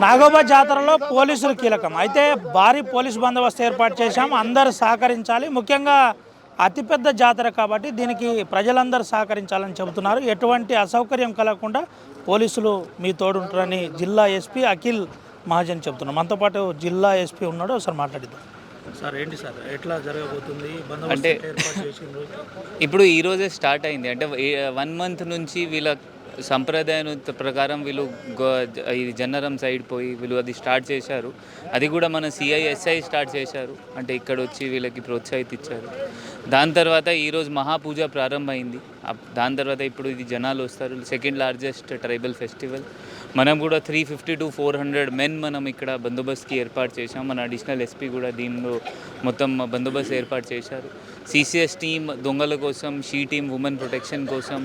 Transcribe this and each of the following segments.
నాగోబా జాతరలో పోలీసులు కీలకం. అయితే భారీ పోలీసు బందోబస్తు ఏర్పాటు చేశాం. అందరూ సహకరించాలి. ముఖ్యంగా అతిపెద్ద జాతర కాబట్టి దీనికి ప్రజలందరూ సహకరించాలని చెబుతున్నారు. ఎటువంటి అసౌకర్యం కలగకుండా పోలీసులు మీ తోడుంటారని జిల్లా ఎస్పీ అఖిల్ మహాజన్ చెబుతున్నారు. మనతో పాటు జిల్లా ఎస్పీ ఉన్నాడు, ఒకసారి మాట్లాడిద్దాం. సార్ ఏంటి సార్ ఎట్లా జరగబోతుంది? అంటే ఇప్పుడు ఈరోజే స్టార్ట్ అయింది. అంటే 1 month నుంచి వీళ్ళ సంప్రదాయం ప్రకారం వీళ్ళు ఇది జన్నరం సైడ్ పోయి వీళ్ళు అది స్టార్ట్ చేశారు. అది కూడా మన సిఐఎస్ఐ స్టార్ట్ చేశారు. అంటే ఇక్కడ వచ్చి వీళ్ళకి ప్రోత్సాహిత ఇచ్చారు. దాని తర్వాత ఈరోజు మహాపూజ ప్రారంభమైంది. దాని తర్వాత ఇప్పుడు ఇది జనాలు వస్తారు. Second largest tribal festival. మనం కూడా 350 to 400 men మనం ఇక్కడ బందోబస్తుకి ఏర్పాటు చేశాం. మన అడిషనల్ ఎస్పీ కూడా దీనిలో మొత్తం బందోబస్తు ఏర్పాటు చేశారు. సిసిఎస్ టీమ్ దొంగల కోసం, షీ టీమ్ ఉమెన్ ప్రొటెక్షన్ కోసం,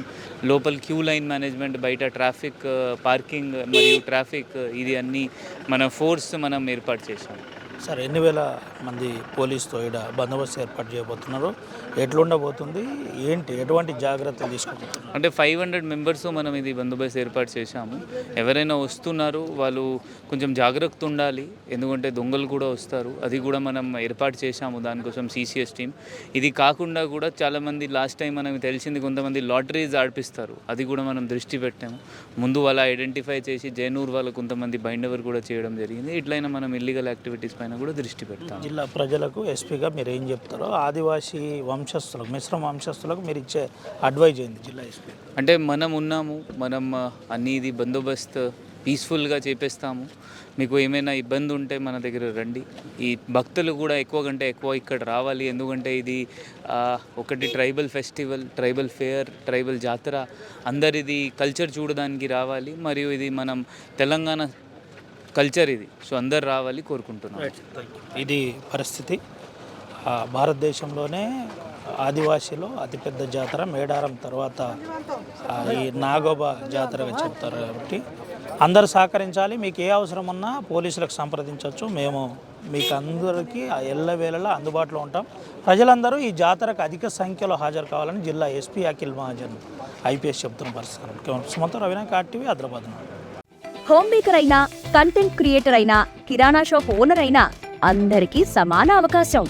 లోపల క్యూ లైన్ మేనేజ్మెంట్, బయట ట్రాఫిక్ పార్కింగ్ మరియు ట్రాఫిక్ ఇది అన్నీ మన ఫోర్స్ మనం ఏర్పాటు చేశాం. సార్ ఎన్ని వేల మంది పోలీసుతో ఇక్కడ బందోబస్తు ఏర్పాటు చేయబోతున్నారు? ఎట్లుండబోతుంది? ఎటువంటి జాగ్రత్తలు తీసుకోబోతున్నారు? అంటే 500 members మనం ఇది బందోబస్తు ఏర్పాటు చేశాము. ఎవరైనా వస్తున్నారు వాళ్ళు కొంచెం జాగ్రత్త ఉండాలి. ఎందుకంటే దొంగలు కూడా వస్తారు. అది కూడా మనం ఏర్పాటు చేశాము దానికోసం సిసిఎస్ టీమ్. ఇది కాకుండా కూడా చాలామంది లాస్ట్ టైం మనకు తెలిసింది కొంతమంది లాటరీస్ ఆడిపిస్తారు. అది కూడా మనం దృష్టి పెట్టాము. ముందు వాళ్ళ ఐడెంటిఫై చేసి జైనూర్ వాళ్ళు కొంతమంది బైండ్ ఓవర్ కూడా చేయడం జరిగింది. ఇట్లయినా మనం ఇల్లీగల్ యాక్టివిటీస్ పైన కూడా దృష్టి పెడతాం. జిల్లా ప్రజలకు ఎస్పీగా మీరు ఏం చెప్తారో, ఆదివాసీ వంశస్థులకు, మిశ్రమ వంశస్థులకు మీరు ఇచ్చే అడ్వైజ్ ఏంది జిల్లా ఎస్పీ? అంటే మనం ఉన్నాము, మనం అన్ని ఇది బందోబస్తు పీస్ఫుల్గా చేపిస్తాము. మీకు ఏమైనా ఇబ్బంది ఉంటే మన దగ్గర రండి. ఈ భక్తులు కూడా ఎక్కువ కంటే ఎక్కువ ఇక్కడ రావాలి. ఎందుకంటే ఇది ఒకటి tribal festival, tribal fair, tribal జాతర. అందరిది కల్చర్ చూడడానికి రావాలి. మరియు ఇది మనం తెలంగాణ కల్చర్ ఇది. సో అందరు రావాలి కోరుకుంటున్నాం. ఇది పరిస్థితి. భారతదేశంలోనే ఆదివాసీలో అతిపెద్ద జాతర మేడారం తర్వాత ఈ నాగోబా జాతరగా చెప్తారు. కాబట్టి అందరూ సహకరించాలి. మీకు ఏ అవసరం ఉన్నా పోలీసులకు సంప్రదించవచ్చు. మేము మీకు అందరికీ ఎల్లవేళలా అందుబాటులో ఉంటాం. ప్రజలందరూ ఈ జాతరకు అధిక సంఖ్యలో హాజరు కావాలని జిల్లా ఎస్పీ అఖిల్ మహాజన్ ఐపీఎస్ చెబుతున్న పరిస్థితి. Sumantha Ravinayak, RTV, Hyderabad. Home maker అయినా, కంటెంట్ క్రియేటర్ అయినా, కిరాణా షాప్ ఓనర్ అయినా అందరికీ సమాన అవకాశం.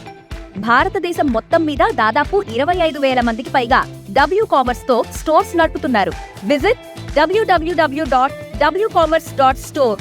భారతదేశం మొత్తం మీద దాదాపు 25,000 మందికి పైగా WCommerce తో స్టోర్స్ నడుపుతున్నారు. Visit www.wcommerce.store